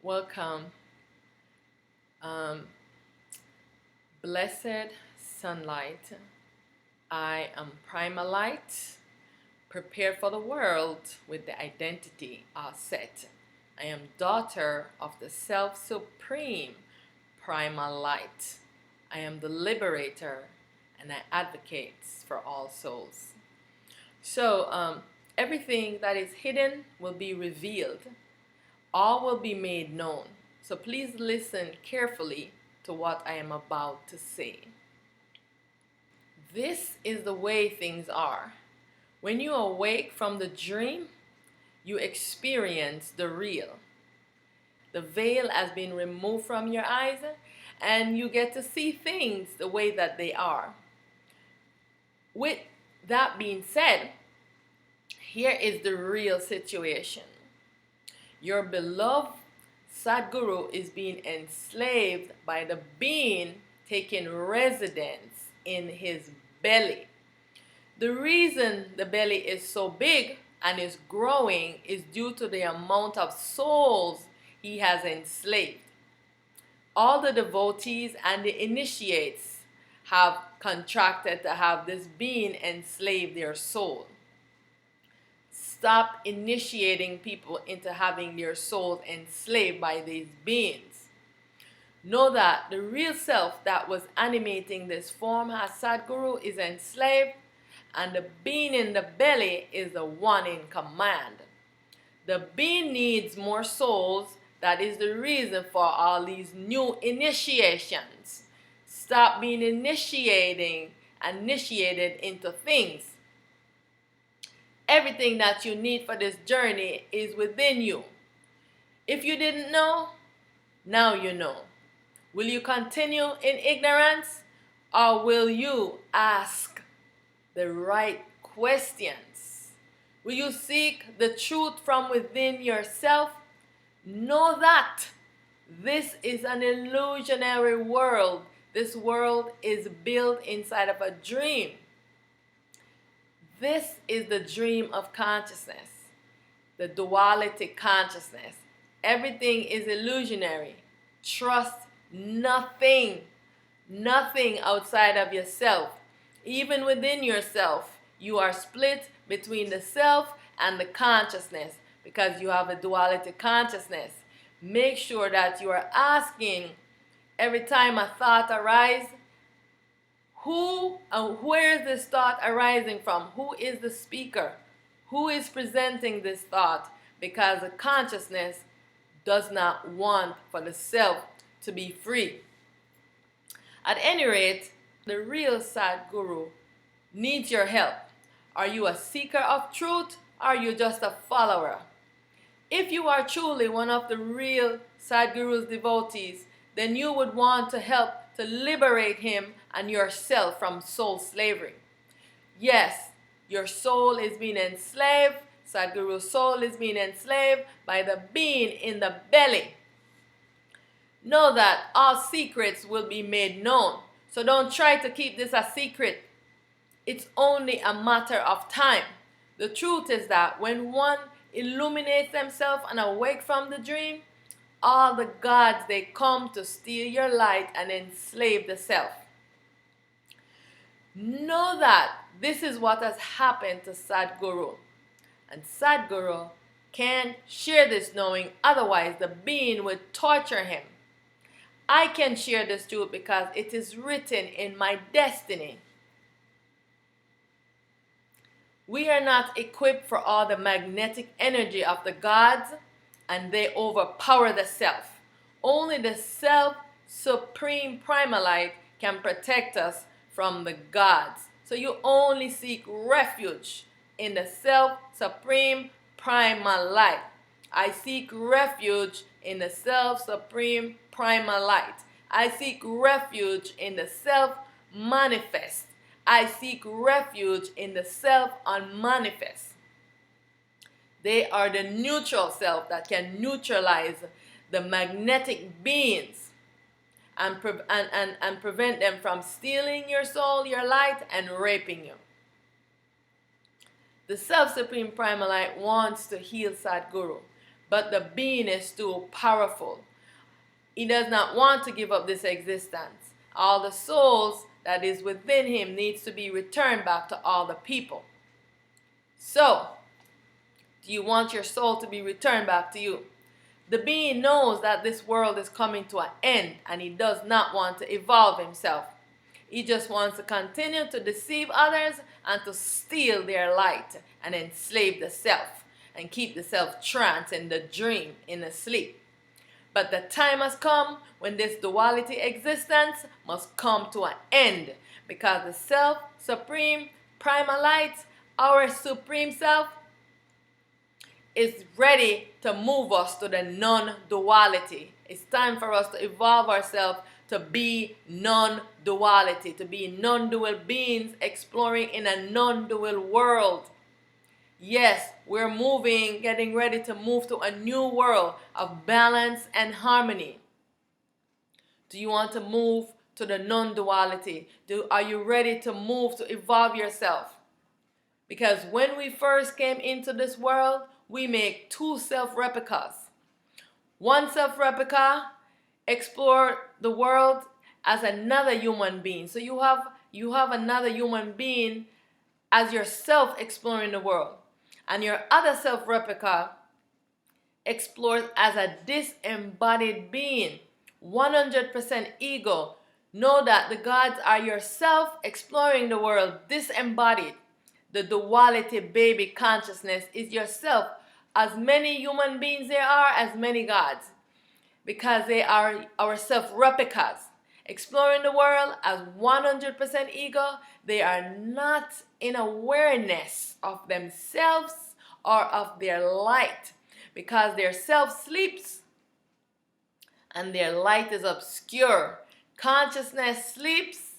Welcome, blessed sunlight. I am Primal Light, prepared for the world with the identity set. I am daughter of the self-supreme Primal Light. I am the liberator, and I advocate for all souls. So everything that is hidden will be revealed. All will be made known. So please listen carefully to what I am about to say. This is the way things are. When you awake from the dream, you experience the real. The veil has been removed from your eyes, and you get to see things the way that they are. With that being said, here is the real situation. Your beloved Sadhguru is being enslaved by the being taking residence in his belly. The reason the belly is so big and is growing is due to the amount of souls he has enslaved. All the devotees and the initiates have contracted to have this being enslave their soul. Stop initiating people into having their souls enslaved by these beings. Know that the real self that was animating this form as Sadhguru is enslaved, and the being in the belly is the one in command. The being needs more souls. That is the reason for all these new initiations. Stop being initiated into things. Everything that you need for this journey is within you. If you didn't know, now you know. Will you continue in ignorance, or will you ask the right questions? Will you seek the truth from within yourself? Know that this is an illusionary world. This world is built inside of a dream. This is the dream of consciousness, the duality consciousness. Everything is illusionary. Trust nothing outside of yourself. Even within yourself, you are split between the self and the consciousness because you have a duality consciousness. Make sure that you are asking every time a thought arises, who and where is this thought arising from? Who is the speaker? Who is presenting this thought? Because the consciousness does not want for the self to be free. At any rate, the real Sadhguru needs your help. Are you a seeker of truth, or are you just a follower? If you are truly one of the real Sadhguru's devotees, then you would want to help to liberate him and yourself from soul slavery. Yes, your soul is being enslaved. Sadhguru's soul is being enslaved by the being in the belly. Know that all secrets will be made known. So don't try to keep this a secret. It's only a matter of time. The truth is that when one illuminates themselves and awake from the dream, all the gods, they come to steal your light and enslave the self. Know that this is what has happened to Sadhguru. And Sadhguru can't share this knowing, otherwise the being would torture him. I can share this truth because it is written in my destiny. We are not equipped for all the magnetic energy of the gods, and they overpower the self. Only the self-supreme primal light can protect us from the gods. So you only seek refuge in the self-supreme primal light. I seek refuge in the self-supreme primal light. I seek refuge in the self-manifest. I seek refuge in the self-unmanifest. They are the neutral self that can neutralize the magnetic beings and prevent them from stealing your soul, your light, and raping you. The Self-Supreme Primal Light wants to heal Sadhguru, but the being is too powerful. He does not want to give up this existence. All the souls that is within him needs to be returned back to all the people. So, do you want your soul to be returned back to you? The being knows that this world is coming to an end, and he does not want to evolve himself. He just wants to continue to deceive others and to steal their light and enslave the self and keep the self tranced in the dream, in the sleep. But the time has come when this duality existence must come to an end, because the self, supreme, primal light, our supreme self, is ready to move us to the non-duality. It's time for us to evolve ourselves to be non-duality, to be non-dual beings exploring in a non-dual world. Yes, we're moving, getting ready to move to a new world of balance and harmony. Do you want to move to the non-duality? Are you ready to move to evolve yourself? Because when we first came into this world, we make two self-replicas. One self-replica explore the world as another human being. So you have another human being as yourself exploring the world. And your other self-replica explores as a disembodied being, 100% ego. Know that the gods are yourself exploring the world, disembodied. The duality baby consciousness is yourself. As many human beings there are, as many gods. Because they are our self-replicas. Exploring the world as 100% ego, they are not in awareness of themselves or of their light, because their self sleeps and their light is obscure. Consciousness sleeps,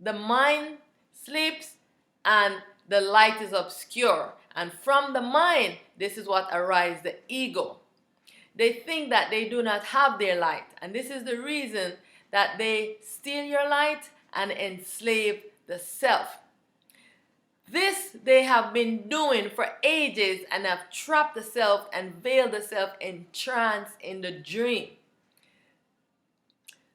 the mind sleeps, and the light is obscure. And from the mind, this is what arises, the ego. They think that they do not have their light, and this is the reason that they steal your light and enslave the self. This they have been doing for ages and have trapped the self and veiled the self in trance in the dream.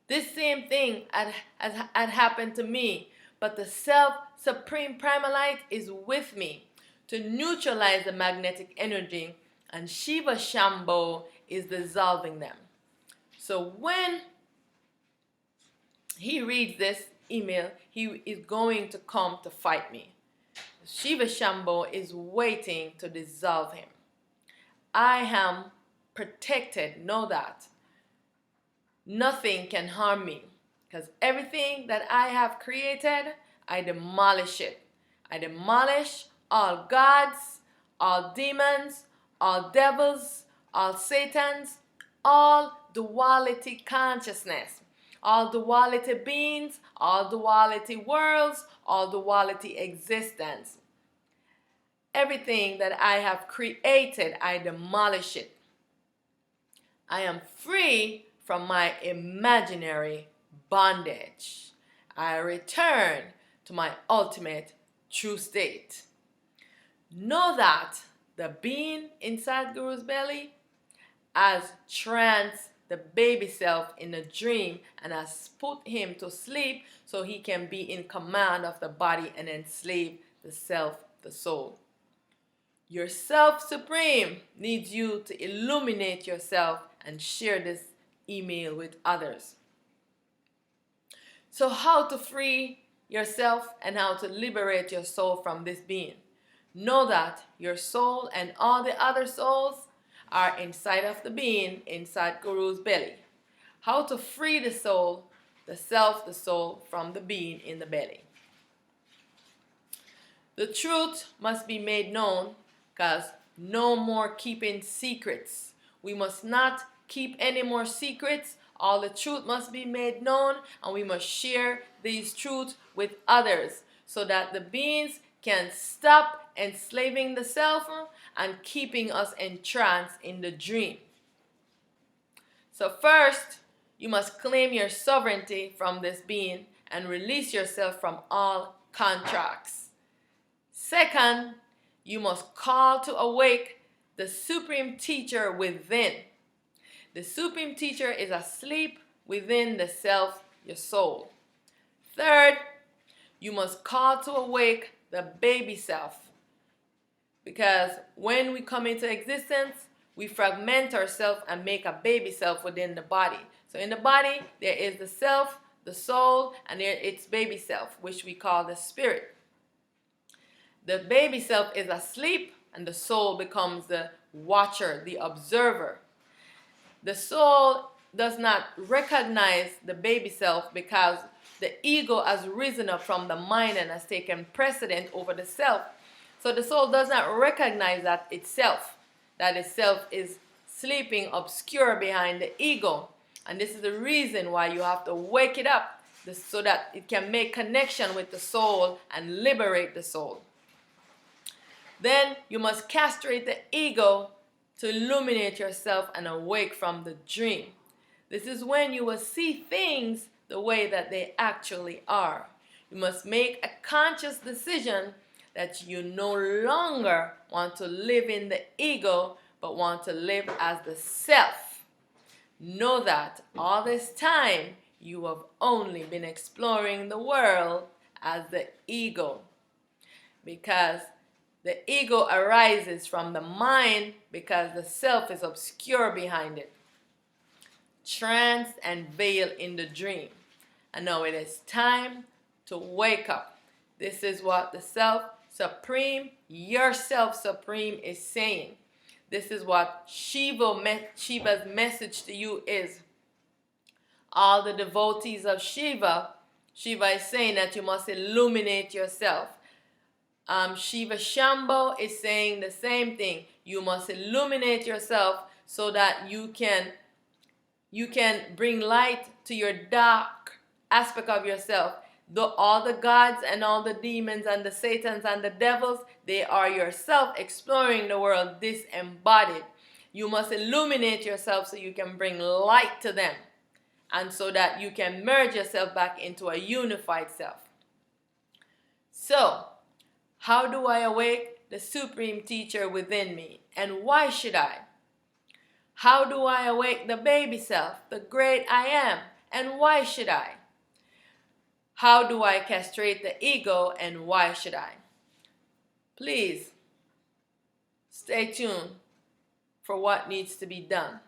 This same thing had happened to me, but the self, supreme primal light, is with me to neutralize the magnetic energy, and Shiva Shambho is dissolving them. So when he reads this email, he is going to come to fight me. Shiva Shambho is waiting to dissolve him. I am protected, know that. Nothing can harm me, because everything that I have created, I demolish it. I demolish all gods, all demons, all devils, all satans, all duality consciousness, all duality beings, all duality worlds, all duality existence. Everything that I have created, I demolish it. I am free from my imaginary bondage. I return to my ultimate true state. Know that the being inside Guru's belly has tranced the baby self in a dream and has put him to sleep so he can be in command of the body and enslave the self, the soul. Your self supreme needs you to illuminate yourself and share this email with others. So how to free yourself and how to liberate your soul from this being? Know that your soul and all the other souls are inside of the being, inside Guru's belly. How to free the soul, the self, the soul from the being in the belly. The truth must be made known, because no more keeping secrets. We must not keep any more secrets. All the truth must be made known, and we must share these truths with others so that the beings can stop enslaving the self and keeping us entranced in the dream. So first, you must claim your sovereignty from this being and release yourself from all contracts. Second, you must call to awake the supreme teacher within. The supreme teacher is asleep within the self, your soul. Third, you must call to awake the baby self. Because when we come into existence, we fragment ourselves and make a baby self within the body. So in the body, there is the self, the soul, and there its baby self, which we call the spirit. The baby self is asleep, and the soul becomes the watcher, the observer. The soul does not recognize the baby self because the ego has risen up from the mind and has taken precedent over the self. So the soul does not recognize that itself is sleeping obscure behind the ego. And this is the reason why you have to wake it up so that it can make connection with the soul and liberate the soul. Then you must castrate the ego to illuminate yourself and awake from the dream. This is when you will see things the way that they actually are. You must make a conscious decision that you no longer want to live in the ego, but want to live as the self. Know that all this time you have only been exploring the world as the ego, because the ego arises from the mind because the self is obscure behind it, tranced and veiled in the dream. And now it is time to wake up. This is what the self supreme, your self supreme, is saying. This is what Shiva's message to you is. All the devotees of Shiva is saying that you must illuminate yourself. Shiva Shambho is saying the same thing. You must illuminate yourself so that you can bring light to your dark aspect of yourself. All the gods and all the demons and the satans and the devils, they are yourself exploring the world disembodied. You must illuminate yourself so you can bring light to them, and so that you can merge yourself back into a unified self. So, how do I awake the supreme teacher within me, and why should I? How do I awake the baby self, the great I am, and why should I? How do I castrate the ego, and why should I? Please stay tuned for what needs to be done.